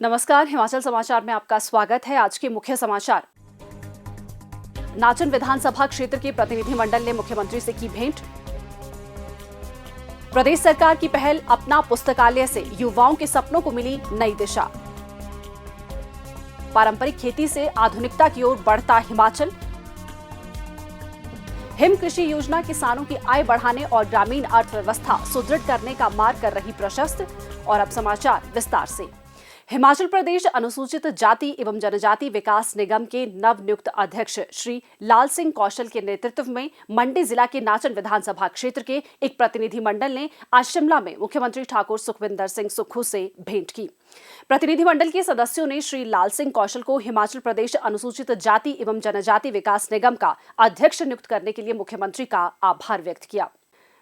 नमस्कार, हिमाचल समाचार में आपका स्वागत है। आज के मुख्य समाचार। नाचन विधानसभा क्षेत्र के प्रतिनिधिमंडल ने मुख्यमंत्री से की भेंट। प्रदेश सरकार की पहल अपना पुस्तकालय से युवाओं के सपनों को मिली नई दिशा। पारंपरिक खेती से आधुनिकता की ओर बढ़ता हिमाचल। हिम कृषि योजना किसानों की आय बढ़ाने और ग्रामीण अर्थव्यवस्था सुदृढ़ करने का मार्ग कर रही प्रशस्त। और अब समाचार विस्तार से। हिमाचल प्रदेश अनुसूचित जाति एवं जनजाति विकास निगम के नवनियुक्त अध्यक्ष श्री लाल सिंह कौशल के नेतृत्व में मंडी जिला के नाचन विधानसभा क्षेत्र के एक प्रतिनिधिमंडल ने आज शिमला में मुख्यमंत्री ठाकुर सुखविंदर सिंह सुक्खू से भेंट की। प्रतिनिधिमंडल के सदस्यों ने श्री लाल सिंह कौशल को हिमाचल प्रदेश अनुसूचित जाति एवं जनजाति विकास निगम का अध्यक्ष नियुक्त करने के लिए मुख्यमंत्री का आभार व्यक्त किया।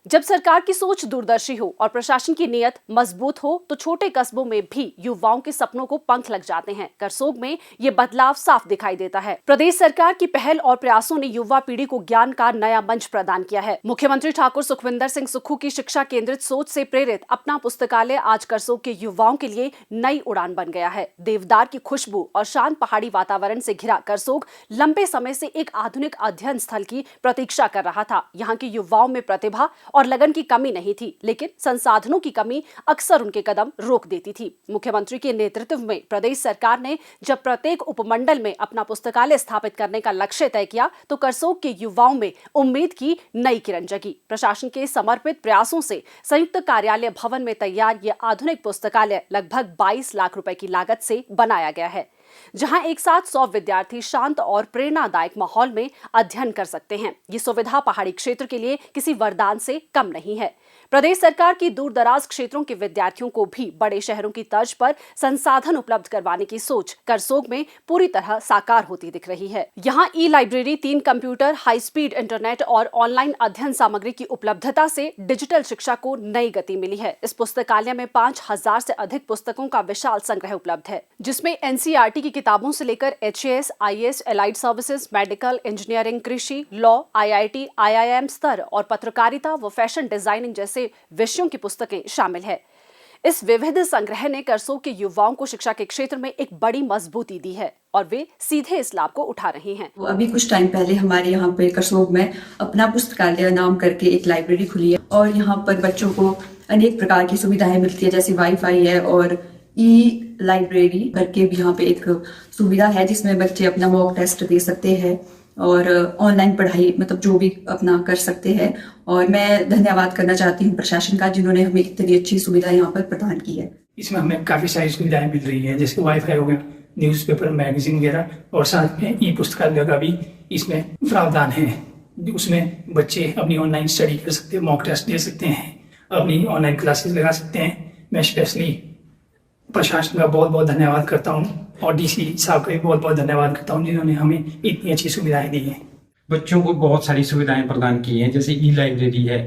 जब सरकार की सोच दूरदर्शी हो और प्रशासन की नीयत मजबूत हो तो छोटे कस्बों में भी युवाओं के सपनों को पंख लग जाते हैं। करसोग में ये बदलाव साफ दिखाई देता है। प्रदेश सरकार की पहल और प्रयासों ने युवा पीढ़ी को ज्ञान का नया मंच प्रदान किया है। मुख्यमंत्री ठाकुर सुखविंदर सिंह सुक्खू की शिक्षा केंद्रित सोच से प्रेरित अपना पुस्तकालय आज करसोग के युवाओं के लिए नई उड़ान बन गया है। देवदार की खुशबू और शांत पहाड़ी वातावरण से घिरा करसोग लंबे समय से एक आधुनिक अध्ययन स्थल की प्रतीक्षा कर रहा था। यहाँ के युवाओं में प्रतिभा और लगन की कमी नहीं थी, लेकिन संसाधनों की कमी अक्सर उनके कदम रोक देती थी। मुख्यमंत्री के नेतृत्व में प्रदेश सरकार ने जब प्रत्येक उपमंडल में अपना पुस्तकालय स्थापित करने का लक्ष्य तय किया तो करसोग के युवाओं में उम्मीद की नई किरण जगी। प्रशासन के समर्पित प्रयासों से संयुक्त कार्यालय भवन में तैयार यह आधुनिक पुस्तकालय लगभग 22 लाख रुपए की लागत से बनाया गया है, जहां एक साथ 100 विद्यार्थी शांत और प्रेरणादायक माहौल में अध्ययन कर सकते हैं। ये सुविधा पहाड़ी क्षेत्र के लिए किसी वरदान से कम नहीं है। प्रदेश सरकार की दूर दराज क्षेत्रों के विद्यार्थियों को भी बड़े शहरों की तर्ज पर संसाधन उपलब्ध करवाने की सोच करसोग में पूरी तरह साकार होती दिख रही है। यहाँ ई library, 3 computer, high speed internet और ऑनलाइन अध्ययन सामग्री की उपलब्धता से डिजिटल शिक्षा को नई गति मिली है। इस पुस्तकालय में 5000 से अधिक पुस्तकों का विशाल संग्रह उपलब्ध है, जिसमें एनसीईआरटी की किताबों से लेकर HAS, IAS, allied services, medical, engineering, कृषि, लॉ, आईआईटी, आईआईएम स्तर और पत्रकारिता व फैशन डिजाइनिंग जैसे विषयों की पुस्तकें शामिल है। इस विविध संग्रह ने करसोग के युवाओं को शिक्षा के क्षेत्र में एक बड़ी मजबूती दी है और वे सीधे इस लाभ को उठा रहे हैं। अभी कुछ टाइम पहले हमारे यहाँ पे करसोग में अपना पुस्तकालय नाम करके एक लाइब्रेरी खुली है और यहाँ पर बच्चों को अनेक प्रकार की सुविधाएं मिलती है, जैसे वाईफाई है और ई लाइब्रेरी करके भी यहाँ पे एक सुविधा है जिसमें बच्चे अपना मॉक टेस्ट दे सकते हैं और ऑनलाइन पढ़ाई मतलब जो भी अपना कर सकते हैं। और मैं धन्यवाद करना चाहती हूँ प्रशासन का, जिन्होंने हमें इतनी अच्छी सुविधा यहाँ पर प्रदान की है। इसमें हमें काफ़ी सारी सुविधाएं मिल रही है, जैसे वाईफाई हो गया, न्यूज़पेपर, मैगजीन वगैरह, और साथ में ई पुस्तकालय का भी इसमें प्रावधान है। उसमें बच्चे अपनी ऑनलाइन स्टडी कर सकते हैं, मॉक टेस्ट दे सकते हैं, अपनी ऑनलाइन क्लासेस लगा सकते हैं। मैं स्पेशली प्रशासन का बहुत बहुत धन्यवाद करता हूँ और डीसी साहब का भी बहुत बहुत धन्यवाद करता हूँ, जिन्होंने हमें इतनी अच्छी सुविधाएं दी हैं। बच्चों को बहुत सारी सुविधाएं प्रदान की हैं, जैसे ई लाइब्रेरी है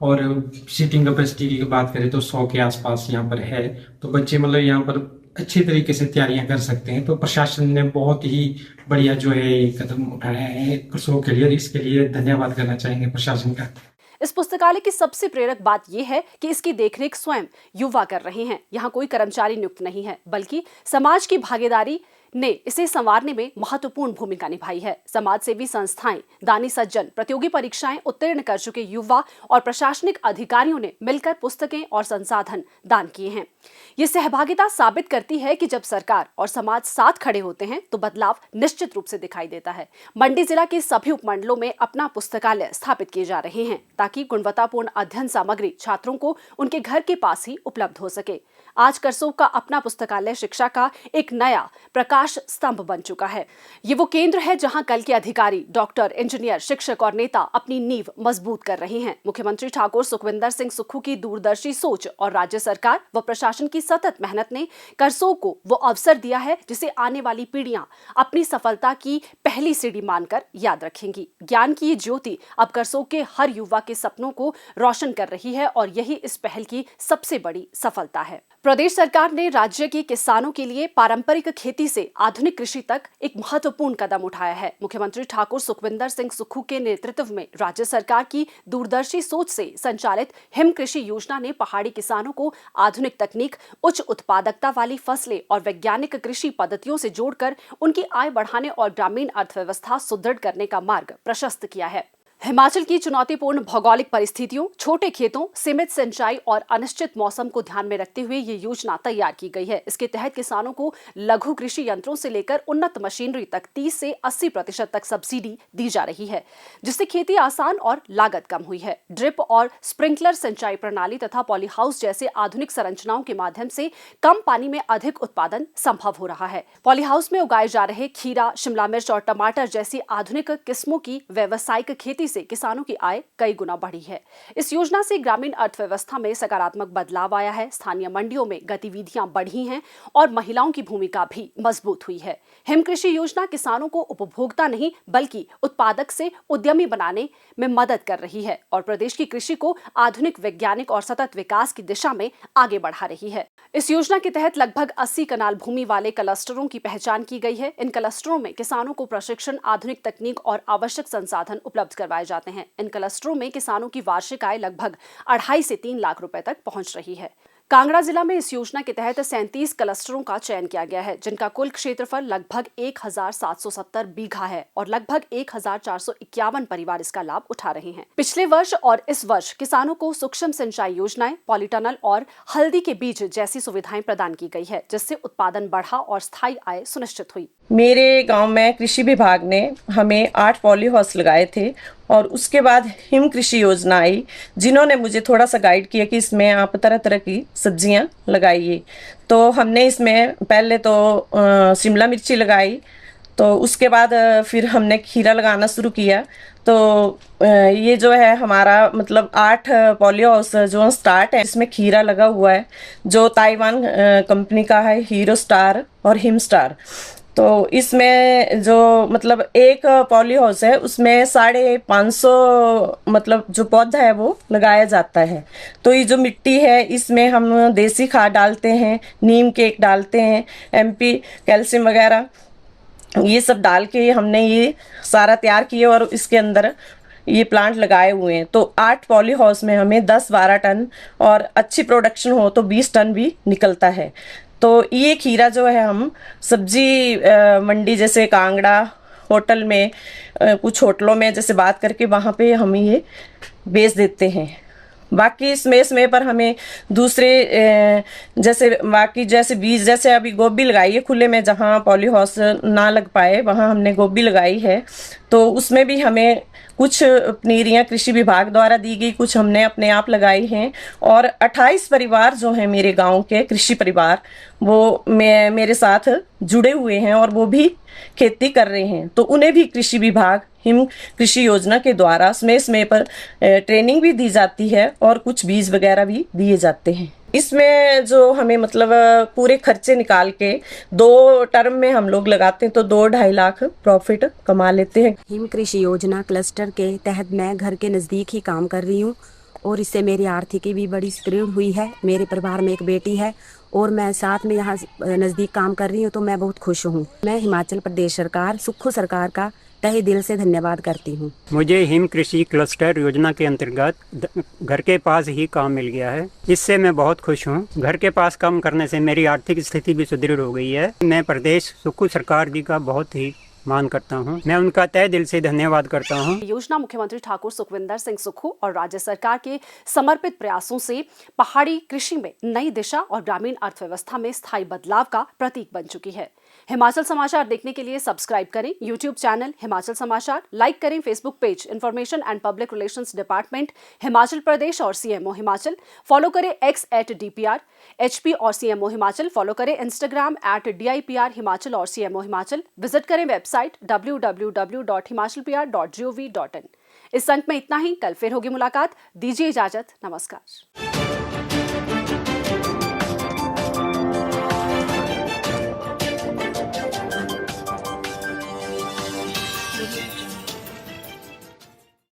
और सीटिंग कैपेसिटी की बात करें तो 100 के आसपास यहाँ पर है, तो बच्चे मतलब यहाँ पर अच्छी तरीके से तैयारियां कर सकते हैं। तो प्रशासन ने बहुत ही बढ़िया जो है ये कदम उठाया है करसोग के लिए, इसके लिए धन्यवाद करना चाहेंगे प्रशासन का। इस पुस्तकालय की सबसे प्रेरक बात यह है कि इसकी देखरेख स्वयं युवा कर रहे हैं। यहाँ कोई कर्मचारी नियुक्त नहीं है, बल्कि समाज की भागीदारी ने इसे संवारने में महत्वपूर्ण भूमिका निभाई है। समाज सेवी संस्थाएं, दानी सज्जन, प्रतियोगी परीक्षाएं उत्तीर्ण कर चुके युवा और प्रशासनिक अधिकारियों ने मिलकर पुस्तकें और संसाधन दान किए हैं। ये सहभागिता साबित करती है कि जब सरकार और समाज साथ खड़े होते हैं तो बदलाव निश्चित रूप से दिखाई देता है। मंडी जिला के सभी उपमंडलों में अपना पुस्तकालय स्थापित किए जा रहे हैं ताकि गुणवत्तापूर्ण अध्ययन सामग्री छात्रों को उनके घर के पास ही उपलब्ध हो सके। आज करसोग का अपना पुस्तकालय शिक्षा का एक नया प्रकाश स्तंभ बन चुका है। ये वो केंद्र है जहां कल के अधिकारी, डॉक्टर, इंजीनियर, शिक्षक और नेता अपनी नींव मजबूत कर रहे हैं। मुख्यमंत्री ठाकुर सुखविंदर सिंह सुक्खू की दूरदर्शी सोच और राज्य सरकार व प्रशासन की सतत मेहनत ने करसोग को वो अवसर दिया है जिसे आने वाली पीढ़ियां अपनी सफलता की पहली सीढ़ी मानकर याद रखेंगी। ज्ञान की ये ज्योति अब करसोग के हर युवा के सपनों को रोशन कर रही है और यही इस पहल की सबसे बड़ी सफलता है। प्रदेश सरकार ने राज्य के किसानों के लिए पारंपरिक खेती से आधुनिक कृषि तक एक महत्वपूर्ण कदम उठाया है। मुख्यमंत्री ठाकुर सुखविंदर सिंह सुक्खू के नेतृत्व में राज्य सरकार की दूरदर्शी सोच से संचालित हिम कृषि योजना ने पहाड़ी किसानों को आधुनिक तकनीक, उच्च उत्पादकता वाली फसलें और वैज्ञानिक कृषि पद्धतियों से जोड़कर उनकी आय बढ़ाने और ग्रामीण अर्थव्यवस्था सुदृढ़ करने का मार्ग प्रशस्त किया है। हिमाचल की चुनौतीपूर्ण भौगोलिक परिस्थितियों, छोटे खेतों, सीमित सिंचाई और अनिश्चित मौसम को ध्यान में रखते हुए ये योजना तैयार की गई है। इसके तहत किसानों को लघु कृषि यंत्रों से लेकर उन्नत मशीनरी तक 30 से 80% तक सब्सिडी दी जा रही है, जिससे खेती आसान और लागत कम हुई है। ड्रिप और स्प्रिंकलर सिंचाई प्रणाली तथा पॉली हाउस जैसे आधुनिक संरचनाओं के माध्यम से कम पानी में अधिक उत्पादन संभव हो रहा है। पॉली हाउस में उगाए जा रहे खीरा, शिमला मिर्च और टमाटर जैसी आधुनिक किस्मों की व्यावसायिक खेती से किसानों की आय कई गुना बढ़ी है। इस योजना से ग्रामीण अर्थव्यवस्था में सकारात्मक बदलाव आया है, स्थानीय मंडियों में गतिविधियां बढ़ी हैं और महिलाओं की भूमिका भी मजबूत हुई है। हिम कृषि योजना किसानों को उपभोक्ता नहीं बल्कि उत्पादक से उद्यमी बनाने में मदद कर रही है और प्रदेश की कृषि को आधुनिक, वैज्ञानिक और सतत विकास की दिशा में आगे बढ़ा रही है। इस योजना के तहत लगभग 80 कनाल भूमि वाले क्लस्टरों की पहचान की गई है। इन क्लस्टरों में किसानों को प्रशिक्षण, आधुनिक तकनीक और आवश्यक संसाधन उपलब्ध करवाए जाते हैं। इन क्लस्टरों में किसानों की वार्षिक आय लगभग 2.5 से 3 लाख रुपए तक पहुंच रही है। कांगड़ा जिला में इस योजना के तहत 37 क्लस्टरों का चयन किया गया है, जिनका कुल क्षेत्रफल लगभग 1770 बीघा है और लगभग 1451 परिवार इसका लाभ उठा रहे हैं। पिछले वर्ष और इस वर्ष किसानों को सूक्ष्म सिंचाई योजनाएं, पॉलीटनल और हल्दी के बीज जैसी सुविधाएं प्रदान की गई है, जिससे उत्पादन बढ़ा और स्थायी आय सुनिश्चित हुई। मेरे गांव में कृषि विभाग ने हमें 8 पॉली हाउस लगाए थे और उसके बाद हिम कृषि योजना आई, जिन्होंने मुझे थोड़ा सा गाइड किया कि इसमें आप तरह तरह की सब्जियां लगाइए। तो हमने इसमें पहले तो शिमला मिर्ची लगाई, तो उसके बाद फिर हमने खीरा लगाना शुरू किया। तो ये जो है हमारा मतलब 8 पॉली हाउस जो स्टार्ट है, इसमें खीरा लगा हुआ है जो ताइवान कंपनी का है, हीरो स्टार और हिम स्टार। तो इसमें जो मतलब एक पॉली हाउस है उसमें 550 मतलब जो पौधा है वो लगाया जाता है। तो ये जो मिट्टी है इसमें हम देसी खाद डालते हैं, नीम केक डालते हैं, MP कैल्शियम वगैरह, ये सब डाल के हमने ये सारा तैयार किया और इसके अंदर ये प्लांट लगाए हुए हैं। तो 8 पॉली हाउस में हमें 10-12 टन और अच्छी प्रोडक्शन हो तो 20 टन भी निकलता है। तो ये खीरा जो है हम सब्जी मंडी जैसे कांगड़ा होटल में, कुछ होटलों में जैसे बात करके वहाँ पे हम ये बेच देते हैं। बाकी समय पर हमें दूसरे जैसे बाकी जैसे बीज, जैसे अभी गोभी लगाई है खुले में, जहाँ पॉली हाउस ना लग पाए वहाँ हमने गोभी लगाई है। तो उसमें भी हमें कुछ पनीरियाँ कृषि विभाग द्वारा दी गई, कुछ हमने अपने आप लगाई हैं। और 28 परिवार जो हैं मेरे गांव के कृषि परिवार, वो मेरे साथ जुड़े हुए हैं और वो भी खेती कर रहे हैं। तो उन्हें भी कृषि विभाग हिम कृषि योजना के द्वारा समय पर ट्रेनिंग भी दी जाती है और कुछ बीज वगैरह भी दिए जाते हैं। इसमें जो हमें मतलब पूरे खर्चे निकाल के 2 टर्म में हम लोग लगाते हैं तो 2-2.5 लाख प्रॉफिट कमा लेते हैं। हिम कृषि योजना क्लस्टर के तहत मैं घर के नज़दीक ही काम कर रही हूँ और इससे मेरी आर्थिकी भी बड़ी सुदृढ़ हुई है। मेरे परिवार में एक बेटी है और मैं साथ में यहाँ नज़दीक काम कर रही हूँ, तो मैं बहुत खुश हूँ। मैं हिमाचल प्रदेश सरकार, सुक्खू सरकार का तहे दिल से धन्यवाद करती हूँ। मुझे हिम कृषि क्लस्टर योजना के अंतर्गत घर के पास ही काम मिल गया है। इससे मैं बहुत खुश हूँ। घर के पास काम करने से मेरी आर्थिक स्थिति भी सुदृढ़ हो गई है। मैं प्रदेश सुक्खू सरकार जी का बहुत ही मान करता हूँ। मैं उनका तहे दिल से धन्यवाद करता हूँ। योजना मुख्यमंत्री ठाकुर सुखविंदर सिंह सुक्खू और राज्य सरकार के समर्पित प्रयासों से पहाड़ी कृषि में नई दिशा और ग्रामीण अर्थव्यवस्था में स्थायी बदलाव का प्रतीक बन चुकी है। हिमाचल समाचार देखने के लिए सब्सक्राइब करें YouTube चैनल हिमाचल समाचार, लाइक करें Facebook page information and public relations department Himachal Pradesh और CMO हिमाचल, फॉलो करें X @DPR HP और CMO हिमाचल, फॉलो करें Instagram @DIPR हिमाचल और CMO हिमाचल, विजिट करें वेबसाइट www.himachalpr.gov.in। इस अंक में इतना ही। कल फिर होगी मुलाकात। दीजिए इजाजत। नमस्कार।